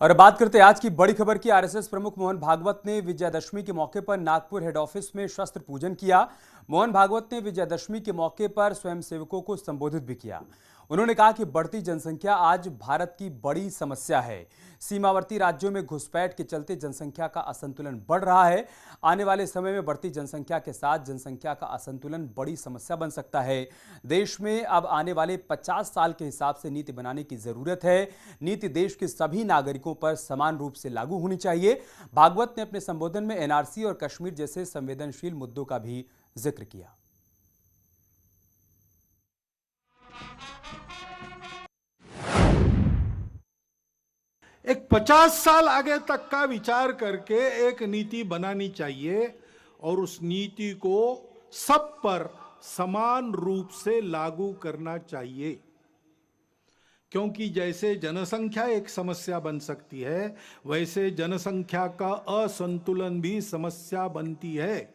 और अब बात करते हैं आज की बड़ी खबर की। आरएसएस प्रमुख मोहन भागवत ने विजयादशमी के मौके पर नागपुर हेड ऑफिस में शस्त्र पूजन किया। मोहन भागवत ने विजयादशमी के मौके पर स्वयंसेवकों को संबोधित भी किया। उन्होंने कहा कि बढ़ती जनसंख्या आज भारत की बड़ी समस्या है। सीमावर्ती राज्यों में घुसपैठ के चलते जनसंख्या का असंतुलन बढ़ रहा है। आने वाले समय में बढ़ती जनसंख्या के साथ जनसंख्या का असंतुलन बड़ी समस्या बन सकता है। देश में अब आने वाले 50 साल के हिसाब से नीति बनाने की जरूरत है। नीति देश के सभी नागरिकों पर समान रूप से लागू होनी चाहिए। भागवत ने अपने संबोधन में एनआरसी और कश्मीर जैसे संवेदनशील मुद्दों का भी जिक्र किया। एक 50 साल आगे तक का विचार करके एक नीति बनानी चाहिए और उस नीति को सब पर समान रूप से लागू करना चाहिए, क्योंकि जैसे जनसंख्या एक समस्या बन सकती है, वैसे जनसंख्या का असंतुलन भी समस्या बनती है,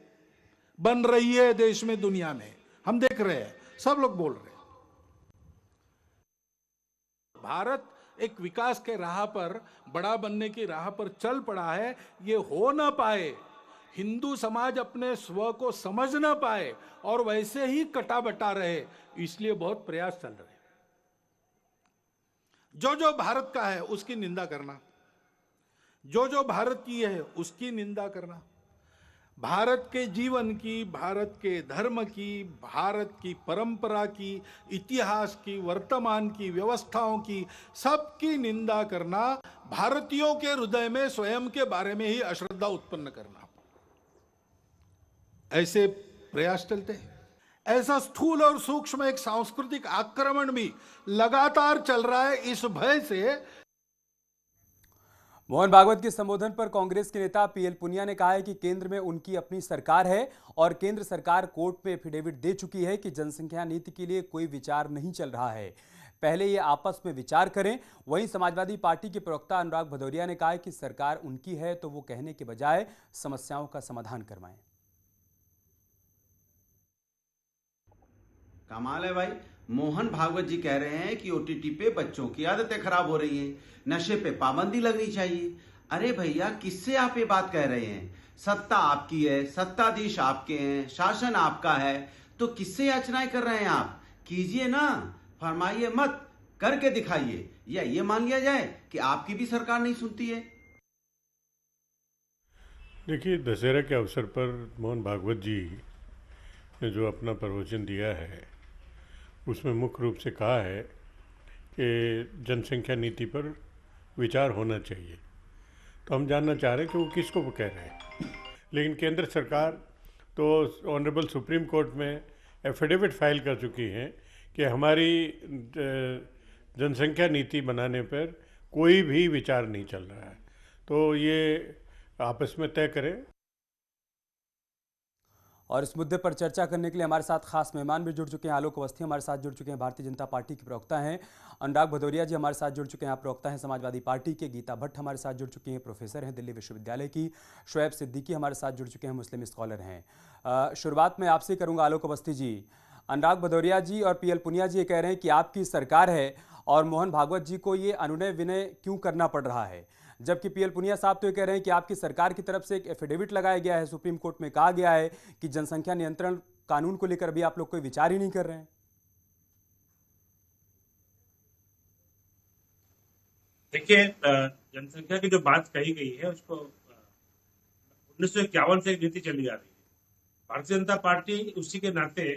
बन रही है देश में, दुनिया में हम देख रहे हैं, सब लोग बोल रहे हैं। भारत एक विकास के राह पर, बड़ा बनने की राह पर चल पड़ा है। ये हो ना पाए, हिंदू समाज अपने स्व को समझ ना पाए और वैसे ही कटा बटा रहे, इसलिए बहुत प्रयास चल रहे हैं। जो जो भारत का है उसकी निंदा करना, जो जो भारतीय है उसकी निंदा करना, भारत के जीवन की, भारत के धर्म की, भारत की परंपरा की, इतिहास की, वर्तमान की, व्यवस्थाओं की, सबकी निंदा करना, भारतीयों के हृदय में स्वयं के बारे में ही अश्रद्धा उत्पन्न करना, ऐसे प्रयास चलते हैं। ऐसा स्थूल और सूक्ष्म एक सांस्कृतिक आक्रमण भी लगातार चल रहा है। इस भय से मोहन भागवत के संबोधन पर कांग्रेस के नेता पीएल पुनिया ने कहा है कि केंद्र में उनकी अपनी सरकार है और केंद्र सरकार कोर्ट में एफिडेविट दे चुकी है कि जनसंख्या नीति के लिए कोई विचार नहीं चल रहा है, पहले ये आपस में विचार करें। वहीं समाजवादी पार्टी के प्रवक्ता अनुराग भदौरिया ने कहा है कि सरकार उनकी है तो वो कहने के बजाय समस्याओं का समाधान करवाएं। कमाल है भाई, मोहन भागवत जी कह रहे हैं कि ओटीटी पे बच्चों की आदतें खराब हो रही हैं, नशे पे पाबंदी लगनी चाहिए। अरे भैया, किससे आप ये बात कह रहे हैं? सत्ता आपकी है, सत्ताधीश आपके हैं, शासन आपका है, तो किससे याचनाएं कर रहे हैं आप? कीजिए ना, फरमाइए मत, करके दिखाइए, या ये मान लिया जाए कि आपकी भी सरकार नहीं सुनती है। देखिए, दशहरा के अवसर पर मोहन भागवत जी ने जो अपना प्रवचन दिया है उसमें मुख्य रूप से कहा है कि जनसंख्या नीति पर विचार होना चाहिए। तो हम जानना चाह रहे हैं कि वो किसको कह रहे हैं। लेकिन केंद्र सरकार तो ऑनरेबल सुप्रीम कोर्ट में एफिडेविट फाइल कर चुकी हैं कि हमारी जनसंख्या नीति बनाने पर कोई भी विचार नहीं चल रहा है, तो ये आपस में तय करें। और इस मुद्दे पर चर्चा करने के लिए हमारे साथ खास मेहमान भी जुड़ चुके हैं। आलोक अवस्थी हमारे साथ जुड़ चुके हैं, भारतीय जनता पार्टी के प्रवक्ता हैं। अनुराग भदौरिया जी हमारे साथ जुड़ चुके हैं, आप प्रवक्ता हैं समाजवादी पार्टी के। गीता भट्ट हमारे साथ जुड़ चुकी हैं, प्रोफेसर हैं दिल्ली विश्वविद्यालय की। शोएब सिद्दीकी हमारे साथ जुड़ चुके हैं, मुस्लिम स्कॉलर हैं। शुरुआत में आपसे करूँगा आलोक अवस्थी जी। अनुराग भदौरिया जी और पीएल पुनिया जी ये कह रहे हैं कि आपकी सरकार है और मोहन भागवत जी को ये अनुनय विनय क्यों करना पड़ रहा है, जबकि पीएल पुनिया साहब तो ये कह रहे हैं कि आपकी सरकार की तरफ से एक एफिडेविट लगाया गया है, सुप्रीम कोर्ट में कहा गया है कि जनसंख्या नियंत्रण कानून को लेकर भी आप लोग कोई विचार ही नहीं कर रहे हैं। देखिए, जनसंख्या की जो बात कही गई है उसको 1951 से एक नीति चली आ रही है। भारतीय जनता पार्टी उसी के नाते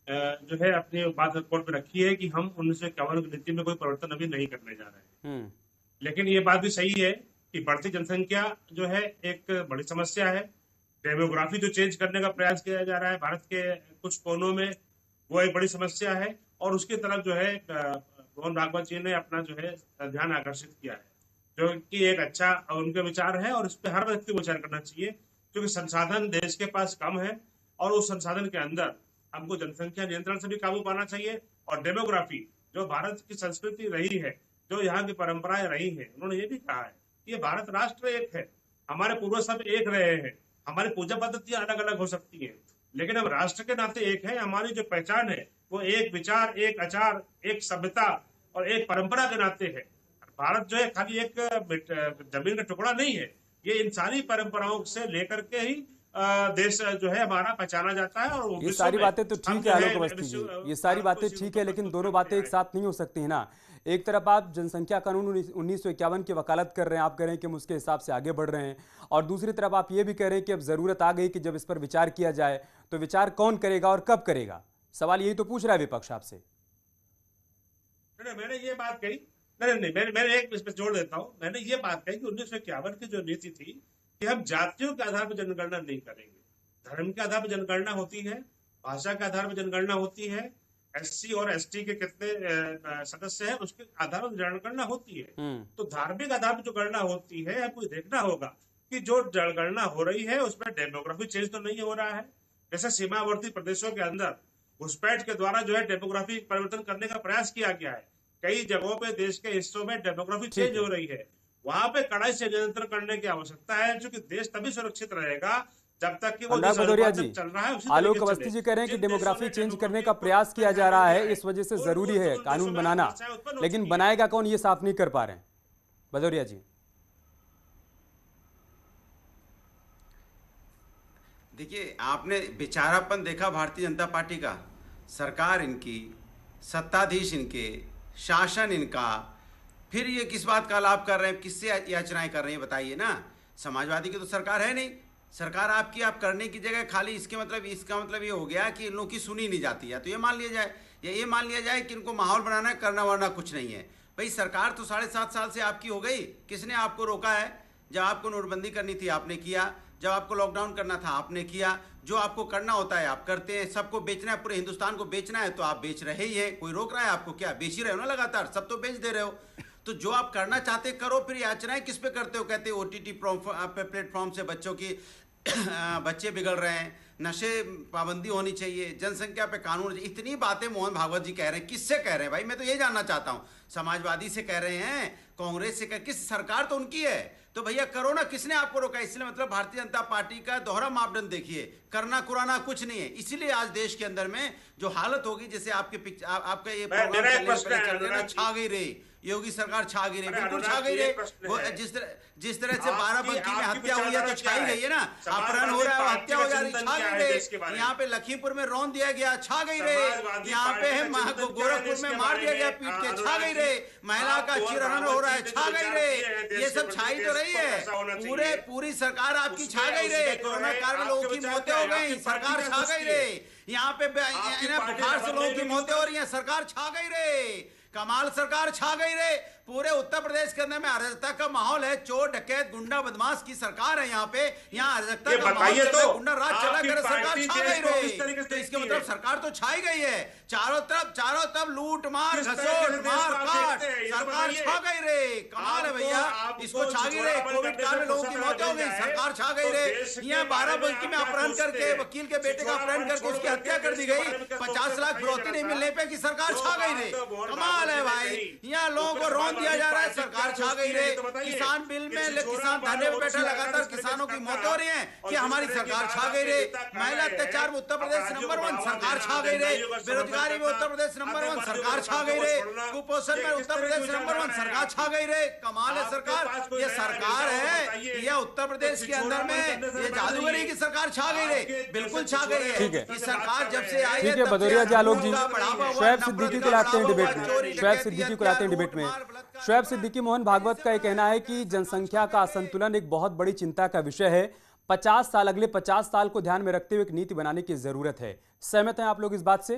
जो है अपनी बात कोर्ट में रखी है कि हम 1951 की नीति में कोई परिवर्तन अभी नहीं करने जा रहे हैं। लेकिन ये बात भी सही है कि बढ़ती जनसंख्या जो है एक बड़ी समस्या है। डेमोग्राफी जो चेंज करने का प्रयास किया जा रहा है भारत के कुछ कोनों में, वो एक बड़ी समस्या है और उसकी तरफ जो है मोहन भागवत जी ने अपना जो है ध्यान आकर्षित किया है, जो कि एक अच्छा उनके विचार है और इस पर हर व्यक्ति को विचार करना चाहिए, क्योंकि संसाधन देश के पास कम है और उस संसाधन के अंदर हमको जनसंख्या नियंत्रण से भी काबू पाना चाहिए। और डेमोग्राफी जो भारत की संस्कृति रही है, जो यहाँ की परंपराएं रही हैं, उन्होंने ये भी कहा है कि ये भारत राष्ट्र एक है, हमारे पूर्वज सब एक रहे हैं, हमारी पूजा पद्धतियां अलग अलग हो सकती हैं, लेकिन हम राष्ट्र के नाते एक है। हमारी जो पहचान है वो एक विचार, एक आचार, एक सभ्यता और एक परंपरा के नाते है। भारत जो है खाली एक जमीन का टुकड़ा नहीं है, ये इन सारी परंपराओं से लेकर के ही देश जो है हमारा पहचाना जाता है। और ये सारी बातें तो ठीक है आलोक अवस्थी जी, ये सारी बातें ठीक है, लेकिन दोनों बातें एक साथ नहीं हो सकती है ना। एक तरफ आप जनसंख्या कानून 1951 की वकालत कर रहे हैं, आप कह रहे हैं कि हम उसके हिसाब से आगे बढ़ रहे हैं, और दूसरी तरफ आप ये भी कह रहे हैं कि अब जरूरत आ गई कि जब इस पर विचार किया जाए, तो विचार कौन करेगा और कब करेगा? सवाल यही तो पूछ रहा है विपक्ष आपसे। मैंने ये बात कही, नहीं, मैंने एक इस पर जोड़ देता हूं। मैंने ये बात कही कि 1951 की जो नीति थी कि हम जातियों के आधार पर जनगणना नहीं करेंगे, धर्म के आधार पर जनगणना होती है, भाषा के आधार पर जनगणना होती है, एससी और एसटी के कितने सदस्य हैं उसके आधार पर जनगणना होती है। तो धार्मिक आधार पर जो गणना होती है, आपको देखना होगा कि जो जनगणना हो रही है उसमें डेमोग्राफी चेंज तो नहीं हो रहा है। जैसे सीमावर्ती प्रदेशों के अंदर घुसपैठ के द्वारा जो है डेमोग्राफी परिवर्तन करने का प्रयास किया गया है, कई जगहों पे देश के हिस्सों में डेमोग्राफी चेंज हो रही है, वहां पे कड़ाई से नियंत्रण करने की आवश्यकता है, क्योंकि देश तभी सुरक्षित रहेगा जब तक कि वो भदौरिया जी, चल रहा है। आलोक अवस्थी जी कह रहे हैं कि डेमोग्राफी चेंज करने का प्रयास किया जा रहा है, इस वजह से जरूरी है कानून बनाना, लेकिन बनाएगा कौन ये साफ नहीं कर पा रहे हैं भदौरिया जी। देखिए, आपने बेचारापन देखा भारतीय जनता पार्टी का, सरकार इनकी, सत्ताधीश इनके, शासन इनका, फिर ये किस बात का लाभ कर रहे हैं, किससे याचनाएं कर रहे हैं बताइए ना। समाजवादी की तो सरकार है नहीं, सरकार आपकी, आप करने की जगह खाली इसका मतलब ये हो गया कि इन लोगों की सुनी नहीं जाती है। तो ये मान लिया जाए, या ये मान लिया जाए कि इनको माहौल बनाना है, करना वरना कुछ नहीं है। भाई सरकार तो 7.5 साल से आपकी हो गई, किसने आपको रोका है? जब आपको नोटबंदी करनी थी आपने किया, जब आपको लॉकडाउन करना था आपने किया, जो आपको करना होता है आप करते हैं। सबको बेचना है, पूरे हिंदुस्तान को बेचना है तो आप बेच रहे ही हैं, कोई रोक रहा है आपको? क्या बेच ही रहे हो ना लगातार, सब तो बेच दे रहे हो। तो जो आप करना चाहते करो, फिर याचनाएं किस पे करते हो? कहते हो OTT प्लेटफॉर्म से बच्चों की बच्चे बिगड़ रहे हैं, नशे पाबंदी होनी चाहिए, जनसंख्या पे कानून, इतनी बातें मोहन भागवत जी कह रहे हैं। किससे कह रहे हैं भाई? मैं तो ये जानना चाहता हूँ। समाजवादी से कह रहे हैं, कांग्रेस से किस? सरकार तो उनकी है, तो भैया करो ना, किसने आपको रोका? इसलिए मतलब भारतीय जनता पार्टी का दोहरा मापदंड देखिए, करना कुराना कुछ नहीं है। इसीलिए आज देश के अंदर में जो हालत होगी, जैसे आपका ये प्रोग्राम चल रहा है, छा गई रे योगी सरकार, छा गई रे, बिल्कुल छा गई रे। वो जिस तरह से बाराबंकी में हत्या हुई है तो छा ही गई है ना, अपहरण हो रहा है, हत्या हो जा रही, छा गई रे। यहाँ पे लखीमपुर में रौंद दिया गया, छा गई रे। यहाँ पे गोरखपुर में मार दिया गया पीट के, छा गई रे। महिला का चिरहरण हो रहा है, छा गई रे। ये सब छाई तो रही है, पूरी सरकार आपकी छा गई रे। कोरोना काल में लोगों की मौतें हो गई, सरकार छा गई रे। यहाँ पे बुखार से लोगों की मौतें हो रही है, सरकार छा गई रे। कमाल सरकार छा गई रे। पूरे उत्तर प्रदेश के अंदर में अराजकता का माहौल है, चोर डकैत गुंडा बदमाश की सरकार है यहाँ पे। यहाँ अराजकता का माहौल चल रहा है, गुंडा राज चला कर सरकार छा गई रे। तो इसके मतलब सरकार तो छाई गई है, चारों तरफ लूट मार घसोट मार काट, सरकार छा गई रे। कमाल है भैया, इसको छा गई रे। कोविड काल में लोगों की मौत हो गई, सरकार छा गई रे। यहाँ बाराबंकी में अपहरण करके, वकील के बेटे का अपहरण करके उसकी हत्या कर दी गई, 50 लाख फिरौती नहीं मिलने पे की सरकार छा गई रे। कमाल है भाई, यहाँ लोगों को रौंद दिया जा रहा है, सरकार छा गई रे। किसान बिल में किसान धरने पे बैठे, लगातार किसानों की मौत हो रही है कि हमारी सरकार छा गई रे। महिला अत्याचार में उत्तर प्रदेश नंबर 1, सरकार छा गई रे। बेरोजगारी में उत्तर प्रदेश नंबर 1, सरकार छा गई रे। कुपोषण में उत्तर प्रदेश नंबर 1, सरकार छा गई रे। कमाल है सरकार, ये सरकार है, ये उत्तर प्रदेश के अंदर में ये जादूगरी की सरकार छा गई रे, बिल्कुल छा गई है। ये सरकार जब से आई है, भदौरिया जी, आलोक जी, शोएब सिद्दीकी को लाते हैं डिबेट में, शोएब सिद्दीकी, मोहन भागवत का यह कहना है कि जनसंख्या का असंतुलन एक बहुत बड़ी चिंता का विषय है। 50 साल, अगले 50 साल को ध्यान में रखते हुए एक नीति बनाने की जरूरत है। सहमत हैं आप लोग इस बात से?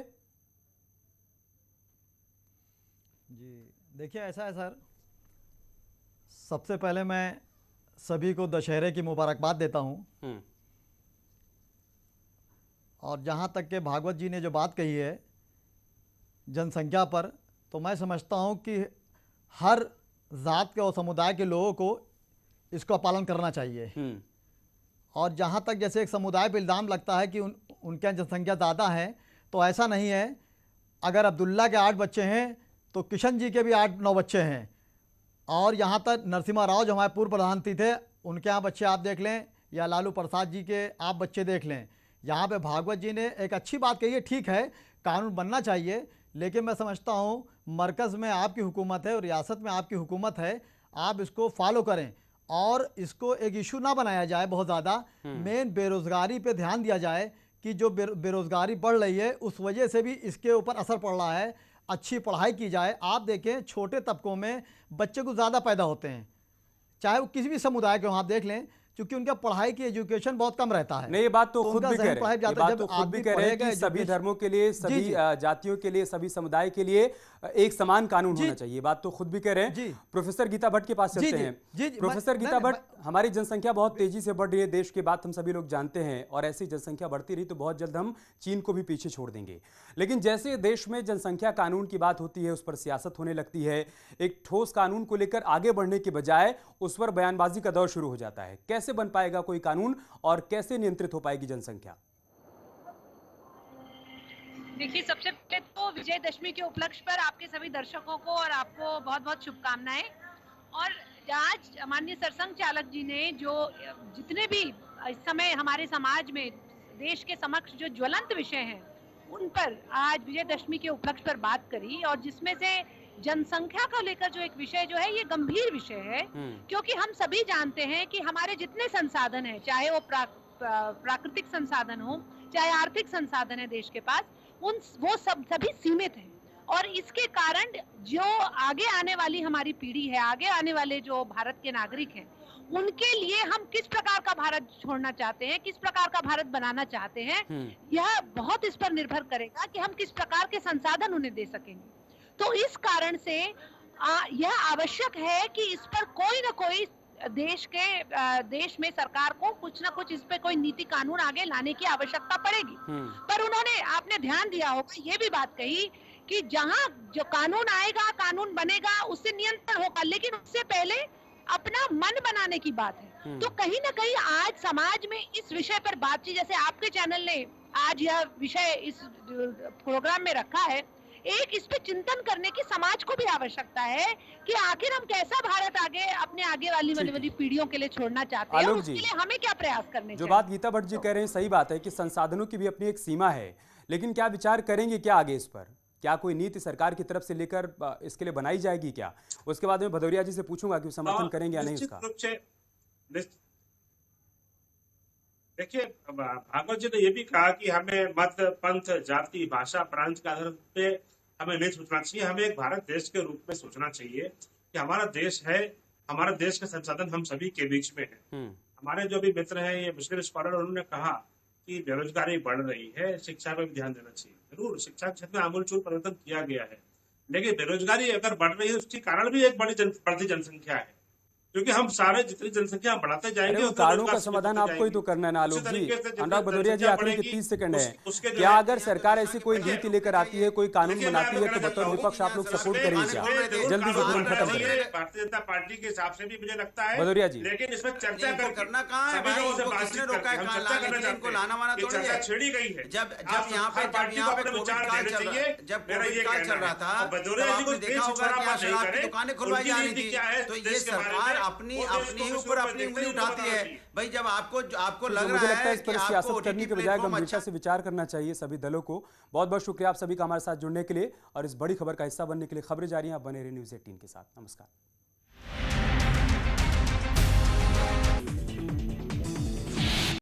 जी देखिए, ऐसा है सर, सबसे पहले मैं सभी को दशहरे की मुबारकबाद देता हूं। और जहां तक के भागवत जी ने जो बात कही है जनसंख्या पर, तो मैं समझता हूं कि हर जात के और समुदाय के लोगों को इसका पालन करना चाहिए। और जहां तक जैसे एक समुदाय पर इल्ज़ाम लगता है कि उनके यहाँ जनसंख्या ज़्यादा है, तो ऐसा नहीं है। अगर अब्दुल्ला के 8 बच्चे हैं तो किशन जी के भी 8-9 बच्चे हैं। और यहाँ तक नरसिम्हा राव जो हमारे पूर्व प्रधानमंत्री थे, उनके यहाँ बच्चे आप देख लें, या लालू प्रसाद जी के आप बच्चे देख लें। यहाँ पे भागवत जी ने एक अच्छी बात कही है, ठीक है कानून बनना चाहिए, लेकिन मैं समझता हूँ मरकज़ में आपकी हुकूमत है और रियासत में आपकी हुकूमत है, आप इसको फॉलो करें और इसको एक इशू ना बनाया जाए बहुत ज़्यादा। मेन बेरोज़गारी पे ध्यान दिया जाए कि जो बेरोज़गारी बढ़ रही है उस वजह से भी इसके ऊपर असर पड़ रहा है। अच्छी पढ़ाई की जाए। आप देखें छोटे तबकों में बच्चे कुछ ज़्यादा पैदा होते हैं, चाहे वो किसी भी समुदाय के हों। आप देख लें, क्योंकि उनका पढ़ाई की एजुकेशन बहुत कम रहता है। नहीं, ये बात तो तो खुद उनका भी कह ज़हन रहे पढ़ाई हैं, पे ये जाता है। बात तो जब खुद भी आदमी कह रहे हैं पढ़ेगा कि सभी एजुकेशन, धर्मों के लिए, सभी जी। जातियों के लिए, सभी समुदाय के लिए एक समान कानून जी। होना चाहिए। ये बात तो खुद भी कह रहे जी। हैं। प्रोफेसर गीता भट्ट के पास जी, चलते जी। हैं। जी, जी। प्रोफेसर गीता मैं- भट्ट, हमारी जनसंख्या बहुत तेजी से बढ़ रही है, देश की बात हम सभी लोग जानते हैं, और ऐसी जनसंख्या बढ़ती रही तो बहुत जल्द हम चीन को भी पीछे छोड़ देंगे। लेकिन जैसे देश में जनसंख्या कानून की बात होती है, उस पर सियासत होने लगती है। एक ठोस कानून को लेकर आगे बढ़ने के बजाय उस पर बयानबाजी का दौर शुरू हो जाता है। कैसे बन पाएगा कोई कानून और कैसे नियंत्रित हो पाएगी जनसंख्या? देखिए, सबसे पहले तो विजयदशमी के उपलक्ष्य पर आपके सभी दर्शकों को और आपको बहुत बहुत शुभकामनाएं। और आज माननीय सरसंघ चालक जी ने जो जितने भी इस समय हमारे समाज में देश के समक्ष जो ज्वलंत विषय हैं उन पर आज विजयदशमी के उपलक्ष्य पर बात करी, और जिसमें से जनसंख्या को लेकर जो एक विषय जो है ये गंभीर विषय है, क्योंकि हम सभी जानते हैं कि हमारे जितने संसाधन हैं, चाहे वो प्राकृतिक संसाधन हो, चाहे आर्थिक संसाधन है देश के पास, वो सभी सीमित हैं। और इसके कारण जो आगे आने वाली हमारी पीढ़ी है, आगे आने वाले जो भारत के नागरिक हैं, उनके लिए हम किस प्रकार का भारत छोड़ना चाहते हैं, किस प्रकार का भारत बनाना चाहते हैं, यह बहुत इस पर निर्भर करेगा कि हम किस प्रकार के संसाधन उन्हें दे सकेंगे। तो इस कारण से यह आवश्यक है कि इस पर कोई ना कोई देश में सरकार को कुछ ना कुछ इस पे कोई नीति कानून आगे लाने की आवश्यकता पड़ेगी। पर आपने ध्यान दिया होगा, ये भी बात कही कि जहां जो कानून आएगा, कानून बनेगा, उससे नियंत्रण होगा, लेकिन उससे पहले अपना मन बनाने की बात है। तो कहीं ना कहीं आज समाज में इस विषय पर बातचीत, जैसे आपके चैनल ने आज यह विषय इस प्रोग्राम में रखा है, एक इस पे चिंतन करने की समाज को भी आवश्यकता है कि आखिर हम कैसा भारत अपने आगे वाली पीढ़ियों के लिए छोड़ना चाहते हैं, और उसके लिए हमें क्या प्रयास करने चाहिए। जो बात गीता भट्ट जी कह रहे हैं सही बात है कि संसाधनों की भी अपनी एक सीमा है, लेकिन क्या विचार करेंगे क्या आगे इस पर? क्या कोई नीति सरकार की तरफ से लेकर इसके लिए बनाई जाएगी क्या? उसके बाद मैं भदौरिया जी से पूछूंगा कि समर्थन करेंगे या नहीं इसका। देखिए, भागवत जी ने यह भी कहा कि हमें मत, पंथ, जाति, भाषा, प्रांत के आधार पे हमें नहीं सोचना चाहिए, हमें एक भारत देश के रूप में सोचना चाहिए कि हमारा देश है, हमारा देश के संसाधन हम सभी के बीच में है। हमारे जो भी मित्र हैं, ये मुस्लिम स्कॉलर, उन्होंने कहा कि बेरोजगारी बढ़ रही है, शिक्षा पर भी ध्यान देना चाहिए। जरूर शिक्षा के क्षेत्र में आमूलचूल परिवर्तन किया गया है, लेकिन बेरोजगारी अगर बढ़ रही है उसके कारण भी एक बढ़ती जनसंख्या है, क्योंकि हम सारे जितनी जनसंख्या बढ़ाते जाएंगे, कारणों का समाधान आपको ही तो करना है ना आलोक जी। अनुराग भदौरिया जी, आखिरी के 30 सेकंड है, क्या अगर सरकार ऐसी कोई नीति लेकर आती है, कोई कानून बनाती है, तो बतौर विपक्ष आप लोग सपोर्ट करेंगे क्या? जल्दी से तुरंत खत्म करें। भारतीय जनता पार्टी के हिसाब से भी मुझे लगता है भदौरिया जी, लेकिन इसमें चर्चा करना कहाँ है भाई, इनको किसने रोका है? कहाँ लाने के लिए इनको लाना वाना थोड़ी है। छेड़ी गई है। जब यहाँ पे कोविड काल चल रहा है, जब कोविड काल चल रहा था, तब आपने देखा होगा कि यहाँ शराब की दुकानें खुलवाई जा रही थी। तो ये सरकार अपनी ऊपर अपनी उंगली उठाती है भाई। जब आपको लग रहा है इस पर सियासत करने के बजाय गंभीरता से विचार करना चाहिए सभी दलों को। बहुत बहुत शुक्रिया आप सभी का हमारे साथ जुड़ने के लिए और इस बड़ी खबर का हिस्सा बनने के लिए। खबरें जारी हैं, आप बने रहिए न्यूज़ 18 के साथ। नमस्कार।